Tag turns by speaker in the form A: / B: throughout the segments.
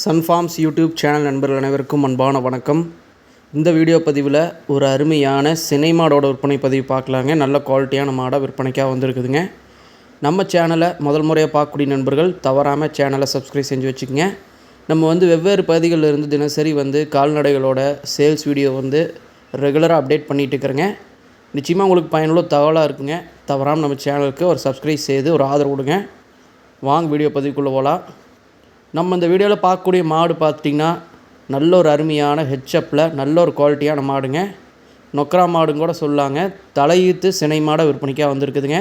A: Sun Farms YouTube channel நண்பர்கள் அனைவருக்கும் அன்பான வணக்கம். இந்த வீடியோ பதிவில் ஒரு அருமையான சினை மாடோட விற்பனை பதிவு பார்க்கலாங்க. நல்ல குவாலிட்டியான மாடை விற்பனைக்காக வந்திருக்குதுங்க. நம்ம சேனலை முதல் முறையாக பார்க்கக்கூடிய நண்பர்கள் தவறாமல் சேனலை சப்ஸ்கிரைப் செஞ்சு வச்சுக்கோங்க. நம்ம வெவ்வேறு பகுதிகளில் இருந்து தினசரி கால்நடைகளோட சேல்ஸ் வீடியோ ரெகுலராக அப்டேட் பண்ணிகிட்டு இருக்கிறேங்க. நிச்சயமாக உங்களுக்கு பயனுள்ள தகவலாக இருக்குங்க. தவறாமல் நம்ம சேனலுக்கு ஒரு சப்ஸ்கிரைப் செய்து ஒரு ஆதரவு கொடுங்க. வாங்க வீடியோ பதிவுக்குள்ளே போகலாம். நம்ம இந்த வீடியோவில் பார்க்கக்கூடிய மாடு பார்த்திங்கன்னா நல்ல ஒரு அருமையான ஹெச்அப்பில் நல்ல ஒரு குவாலிட்டியான மாடுங்க. நொக்கரா மாடுங்க கூட சொல்லாங்க. தலையீத்து சினை மாடை விற்பனைக்காக வந்திருக்குதுங்க.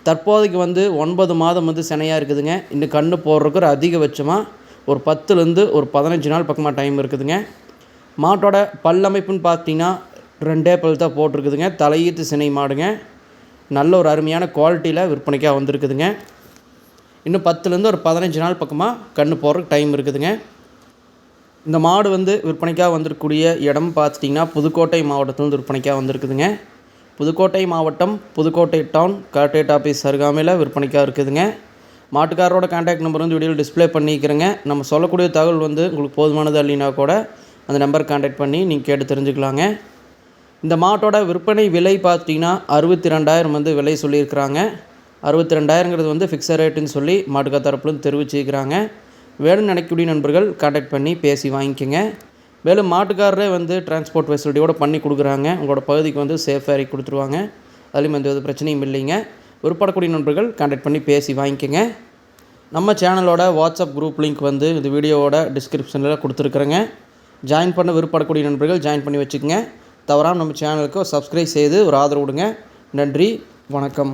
A: தற்போதைக்கு 9 மாதம் சினையாக இருக்குதுங்க. இன்னும் கன்று போடுறதுக்கு ஒரு அதிகபட்சமாக ஒரு 10லேருந்து ஒரு 15 நாள் பக்கமாக டைம் இருக்குதுங்க. மாட்டோட பல்லமைப்புன்னு பார்த்திங்கன்னா 2 பல் தான் போட்டிருக்குதுங்க. தலையீத்து சினை மாடுங்க. நல்ல ஒரு அருமையான குவாலிட்டியில் விற்பனைக்காக வந்திருக்குதுங்க. இன்னும் 10லேருந்து ஒரு 15 நாள் பக்கமாக கன்று போடுறதுக்கு டைம் இருக்குதுங்க. இந்த மாடு விற்பனைக்காக வந்திருக்கக்கூடிய இடம் பார்த்துட்டிங்கன்னா புதுக்கோட்டை மாவட்டத்திலேருந்து விற்பனைக்காக வந்திருக்குதுங்க. புதுக்கோட்டை மாவட்டம் புதுக்கோட்டை டவுன் கலெக்டரேட் ஆஃபீஸ் அருகாமையில் விற்பனைக்காக இருக்குதுங்க. மாட்டுக்காரரோட கான்டாக்ட் நம்பர் வீடியோவில் டிஸ்பிளே பண்ணிக்கிறேங்க. நம்ம சொல்லக்கூடிய தகவல் உங்களுக்கு போதுமானது இல்லைனா கூட அந்த நம்பர் கான்டாக்ட் பண்ணி நீங்கள் கேட்டு தெரிஞ்சுக்கலாங்க. இந்த மாட்டோட விற்பனை விலை பார்த்திங்கன்னா 62,000 விலை சொல்லியிருக்கிறாங்க. 62,000ங்கிறது ஃபிக்ஸட் ரேட்டுன்னு சொல்லி மாட்டுக்கார தரப்புலேருந்து தெரிவிச்சுக்கிறாங்க. வேணும்னு நினைக்கக்கூடிய நண்பர்கள் கான்டாக்ட் பண்ணி பேசி வாங்கிக்கோங்க. மேலும் மாட்டுக்காரரே டிரான்ஸ்போர்ட் ஃபெசிலிட்டியோடு பண்ணி கொடுக்குறாங்க. உங்களோட பகுதிக்கு சேஃப் ஏறி கொடுத்துருவாங்க. அதுலேயும் எந்த பிரச்சனையும் இல்லைங்க. விருப்பப்படக்கூடிய நண்பர்கள் கான்டாக்ட் பண்ணி பேசி வாங்கிக்கோங்க. நம்ம சேனலோட வாட்ஸ்அப் குரூப் லிங்க் இந்த வீடியோவோட டிஸ்கிரிப்ஷனில் கொடுத்துருக்குறேங்க. ஜாயின் பண்ண விருப்பப்படக்கூடிய நண்பர்கள் ஜாயின் பண்ணி வச்சுக்கோங்க. தவறாமல் நம்ம சேனலுக்கு சப்ஸ்கிரைப் செய்து ஒரு ஆதரவு கொடுங்க. நன்றி, வணக்கம்.